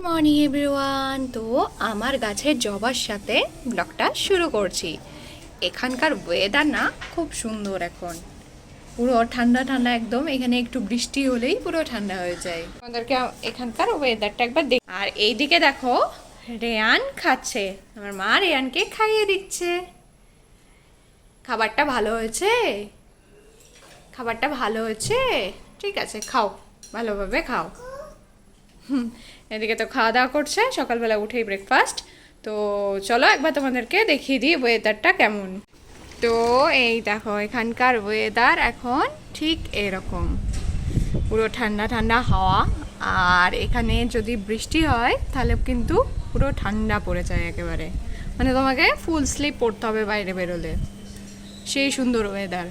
Morning everyone. তো আমার গাছের জবার সাথে ব্লগটা শুরু করছি। এখানকার ওয়েদার না খুব সুন্দর, এখন পুরো ঠান্ডা ঠান্ডা একদম। এখানে একটু বৃষ্টি হলেই পুরো ঠান্ডা হয়ে যায়। আমাদেরকে এখানকার ওয়েদারটা একবার দেখ। আর এইদিকে দেখো, রেয়ান খাচ্ছে। আমার মা রেয়ানকে খাইয়ে দিচ্ছে। খাবারটা ভালো হয়েছে, খাবারটা ভালো হয়েছে। ঠিক আছে, খাও, ভালোভাবে খাও। এদিকে তো খাওয়া দাওয়া করছে সকালবেলা উঠেই ব্রেকফাস্ট। তো চলো একবার তোমাদেরকে দেখিয়ে দিই ওয়েদারটা কেমন। তো এই দেখো, এখানকার ওয়েদার এখন ঠিক এরকম, পুরো ঠান্ডা ঠান্ডা হাওয়া। আর এখানে যদি বৃষ্টি হয় তাহলে কিন্তু পুরো ঠান্ডা পড়ে যায় একেবারে, মানে তোমাকে ফুল স্লিভ পরতে হবে বাইরে বেরোলে, সেই সুন্দর ওয়েদার।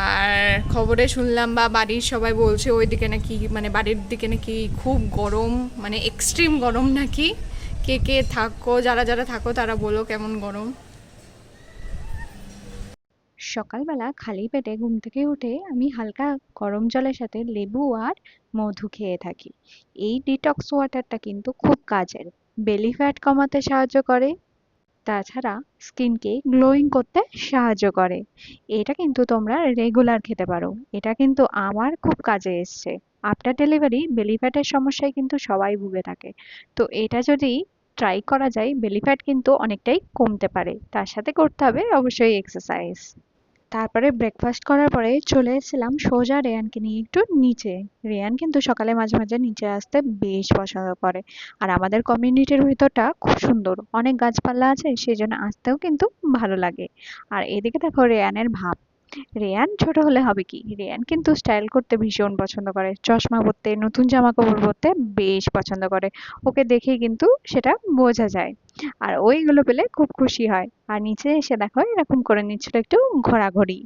আর খবরে শুনলাম বা বাড়ির সবাই বলছে ওইদিকে নাকি, মানে বাড়ির দিকে নাকি খুব গরম, মানে এক্সট্রিম গরম নাকি। কে কে থাকো, যারা যারা থাকো তারা বলো কেমন গরম। সকালবেলা খালি পেটে ঘুম থেকে উঠে আমি হালকা গরম জলের সাথে লেবু আর মধু খেয়ে থাকি। এই ডিটক্স ওয়াটারটা কিন্তু খুব কাজের। বেলি ফ্যাট কমাতে সাহায্য করে, তাছাড়া স্কিনকে গ্লোয়িং করতে সাহায্য করে। এটা কিন্তু তোমরা রেগুলার খেতে পারো। এটা কিন্তু আমার খুব কাজে এসছে। আফটার ডেলিভারি বেলি ফ্যাটের সমস্যায় কিন্তু সবাই ভুগে থাকে। তো এটা যদি ট্রাই করা যায়, বেলি ফ্যাট কিন্তু অনেকটাই কমতে পারে। তার সাথে করতে হবে অবশ্যই এক্সারসাইজ। তারপরে ব্রেকফাস্ট করার পরে চলে এসেছিলাম সোজা রেয়ানকে নিয়ে একটু নিচে। রেয়ান কিন্তু সকালে মাঝে মাঝে নিচে আসতে বেশ পছন্দ করে। আর আমাদের কমিউনিটির ভিতরটা খুব সুন্দর, অনেক গাছপালা আছে, সেই জন্য আসতেও কিন্তু ভালো লাগে। আর এদিকে দেখো রেয়ানের ভাব। রেয়ান ছোট হলে হবে কি, রেয়ান কিন্তু স্টাইল করতে ভীষণ পছন্দ করে, চশমা পরতে, নতুন জামা কাপড় পরতে বেশ পছন্দ করে। ওকে দেখেই কিন্তু সেটা বোঝা যায়। আর ওইগুলো পেলে খুব খুশি হয়। আর নিচে এসে দেখো এরকম করে নিচ্ছিল একটু ঘোরাঘুরি।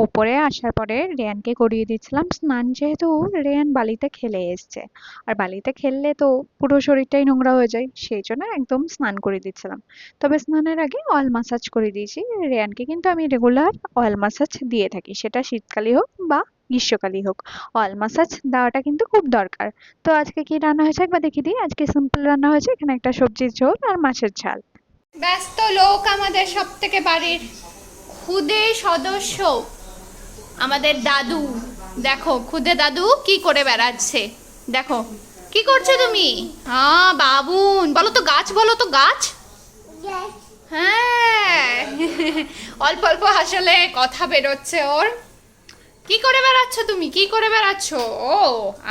ওপরে আসার পরে রেয়ানকে করিয়ে দিচ্ছিলাম স্নান, যেহেতু রেয়ান বালিতে খেলে এসছে। আর বালিতে খেললে তো পুরো শরীরটাই নোংরা হয়ে যায়, সেই জন্য একদম স্নান করে দিচ্ছিলাম। তবে স্নানের আগে অয়েল মাসাজ করে দিয়েছি। রেয়ানকে কিন্তু আমি রেগুলার অয়েল মাসাজ দিয়ে থাকি, সেটা শীতকালই হোক বা গ্রীষ্মকালই হোক। অয়েল মাসাজ দেওয়াটা কিন্তু খুব দরকার। তো আজকে কি রান্না হয়েছে একবার দেখিয়ে দিই। আজকে সিম্পল রান্না হয়েছে, এখানে একটা সবজির ঝোল আর মাছের ঝাল। ব্যস্ত লোক আমাদের সব থেকে বাড়ির খুদে সদস্য, আমাদের দাদু। দেখো খুদে দাদু কি করে বেড়াচ্ছে, দেখো কি করছো তুমি। হ্যাঁ বাবুন, বলো তো গাছ, বলো তো গাছ। হ্যাঁ, অল্প অল্প আসলে কথা বেরোচ্ছে ওর। কি করে বেড়াচ্ছ তুমি, কি করে বেড়াচ্ছ? ও,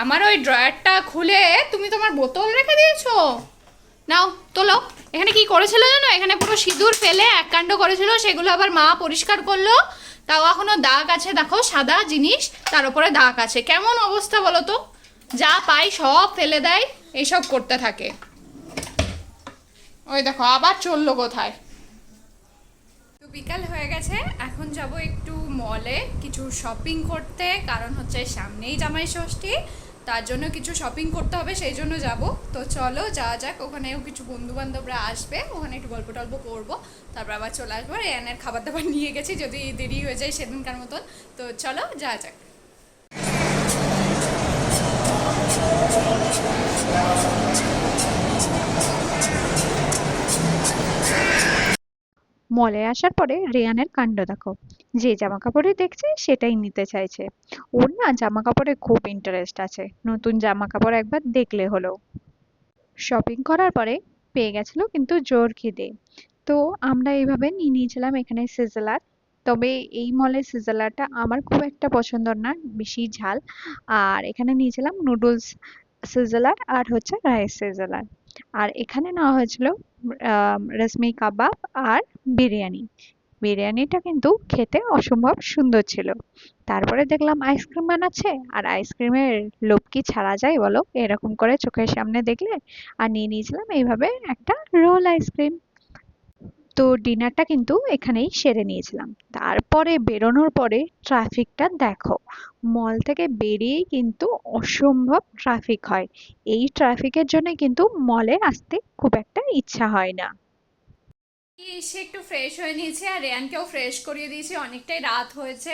আমার ওই ড্রয়ারটা খুলে তুমি তোমার বোতল রেখে দিয়েছো। নাও তোলো। এখানে কি করেছিল জানো, এখানে পুরো সিঁদুর ফেলে এক কাণ্ড করেছিল, সেগুলো আবার মা পরিষ্কার করলো। তাও এখনো দাগ আছে, দেখো সাদা জিনিস তার উপরে দাগ আছে। কেমন অবস্থা বলো তো, যা পাই সব ফেলে দেয়, এইসব করতে থাকে। ওই দেখো আবার চললো কোথায়। তো বিকাল হয়ে গেছে, এখন যাব একটু মলে কিছু শপিং করতে, কারণ হচ্ছে সামনেই জামাই ষষ্ঠী, তার জন্য কিছু শপিং করতে হবে, সেই জন্য যাব। তো চলো যাওয়া যাক। ওখানেও কিছু বন্ধু বান্ধবরা আসবে, ওখানে একটু গল্প টল্প করবো, তারপর আবার চলে আসবো। রেয়ানের খাবার দাবার নিয়ে গেছি, যদি দেরি হয়ে যায় সেদিনকার মতন। তো চলো যাওয়া যাক। মলে আসার পরে রেয়ানের কাণ্ড দেখো, যে জামা কাপড়ে দেখছে সেটাই নিতে চাইছে। ওর না জামা কাপড়ে খুব ইন্টারেস্ট আছে, নতুন জামা কাপড় একবার দেখলে হলো। শপিং করার পরে পেয়ে গেছিল কিন্তু জোর খিদে। তো আমরা এইভাবে নিয়ে নিয়েছিলাম এখানে সিজলার। তবে এই মলের সিজলারটা আমার খুব একটা পছন্দ না, বেশি ঝাল। আর এখানে নিয়েছিলাম নুডলস সিজলার আর হচ্ছে রাইস সিজলার। আর এখানে নেওয়া হয়েছিল রেশমি কাবাব আর বিরিয়ানি। বিরিয়ানিটা কিন্তু খেতে অসম্ভব সুন্দর ছিল। তারপরে দেখলাম আইসক্রিম বানাচ্ছে, আর আইসক্রিমের লোভ কি ছাড়া যায় বলো, এরকম করে চোখের সামনে দেখলে। আর নিয়ে নিয়েছিলাম এইভাবে একটা রোল আইসক্রিম। তো ডিনারটা কিন্তু এখানেই সেরে নিয়েছিলাম। তারপরে বেরোনোর পরে ট্রাফিকটা দেখো, মল থেকে বেরিয়েই কিন্তু অসম্ভব ট্রাফিক হয়। এই ট্রাফিকের জন্য কিন্তু মলে আসতে খুব একটা ইচ্ছা হয় না। এসে একটু ফ্রেশ হয়ে নিয়েছি, আর রেয়ানকেও ফ্রেশ করিয়ে দিয়েছি, অনেকটাই রাত হয়েছে।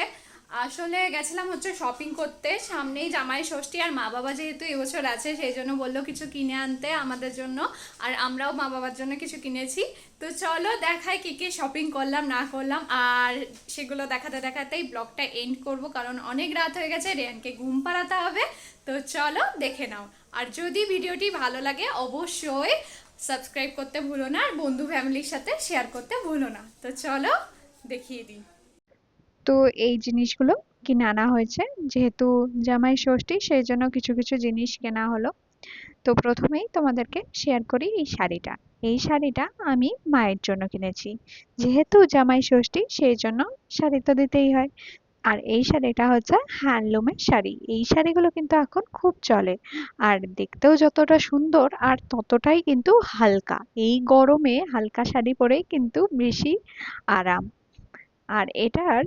আসলে গেছিলাম হচ্ছে শপিং করতে, সামনেই জামাই ষষ্ঠী, আর মা বাবা যেহেতু এবছর আছে সেই জন্য বললো কিছু কিনে আনতে আমাদের জন্য, আর আমরাও মা বাবার জন্য কিছু কিনেছি। তো চলো দেখাই কি কি শপিং করলাম না করলাম, আর সেগুলো দেখাতে দেখাতেই ব্লগটা এন্ড করব, কারণ অনেক রাত হয়ে গেছে, রেয়ানকে ঘুম পাড়াতে হবে। তো চলো দেখে নাও, আর যদি ভিডিওটি ভালো লাগে অবশ্যই সাবস্ক্রাইব করতে ভুলো না, আর বন্ধু ফ্যামিলির সাথে শেয়ার করতে ভুলো না। তো চলো দেখিয়ে দিই। তো এই জিনিসগুলো কিনে আনা হয়েছে, যেহেতু জামাই ষষ্ঠী সেই জন্য কিছু কিছু জিনিস কেনা হলো। তো প্রথমেই তোমাদেরকে শেয়ার করি এই শাড়িটা। এই শাড়িটা আমি মায়ের জন্য কিনেছি, যেহেতু জামাই ষষ্ঠী সেই জন্য শাড়ি তো দিতেই হয়। আর এই শাড়িটা হচ্ছে হ্যান্ডলুমের শাড়ি। এই শাড়িগুলো কিন্তু এখন খুব চলে, আর দেখতেও যতটা সুন্দর আর ততটাই কিন্তু হালকা। এই গরমে হালকা শাড়ি পরেই কিন্তু বেশি আরাম। আর এটার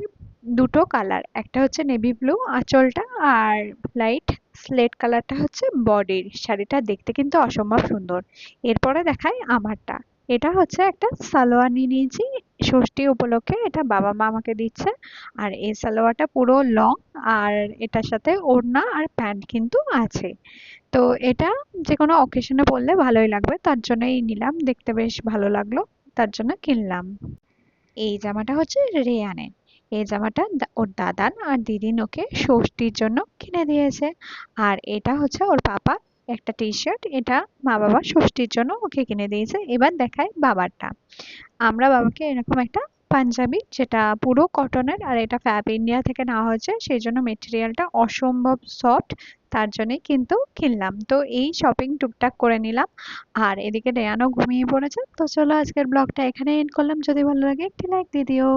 দুটো কালার, একটা হচ্ছে নেভি ব্লু আঁচলটা, আর লাইট স্লেট কালারটা হচ্ছে বডির। শাড়িটা দেখতে কিন্তু অসম্ভব সুন্দর। এরপরে দেখাই আমারটা। এটা হচ্ছে একটা সালোয়ার নিয়ে নিয়েছি ষষ্ঠী উপলক্ষে, এটা বাবা মা আমাকে দিচ্ছে। আর এই সালোয়ারটা পুরো লং, আর এটার সাথে ওড়না আর প্যান্ট কিন্তু আছে। তো এটা যে কোনো অকেশনে পরলে ভালোই লাগবে, তার জন্যই নিলাম, দেখতে বেশ ভালো লাগলো, তার জন্য কিনলাম। এই জামাটা হচ্ছে রেয়ানের। এই জামাটা ওর দাদার আর দিদিন ওকে ষষ্ঠীর জন্য কিনে দিয়েছে। আর এটা হচ্ছে ওর পাপা একটা টি শার্ট, এটা মা বাবা ষষ্ঠীর জন্য ওকে কিনে দিয়েছে। এবার দেখাই বাবারটা। আমরা বাবাকে এরকম একটা পাঞ্জাবি, যেটা পুরো কটনের, আর এটা ফ্যাব ইন্ডিয়া থেকে নেওয়া হয়েছে, সেই জন্য মেটেরিয়ালটা অসম্ভব সফট, তার জন্যই কিন্তু কিনলাম। তো এই শপিং টুকটাক করে নিলাম, আর এদিকে রেয়ানও ঘুমিয়ে পড়েছে। তো চলো আজকের ব্লগটা এখানে এন্ড করলাম, যদি ভালো লাগে একটি লাইক দিয়ে দিও।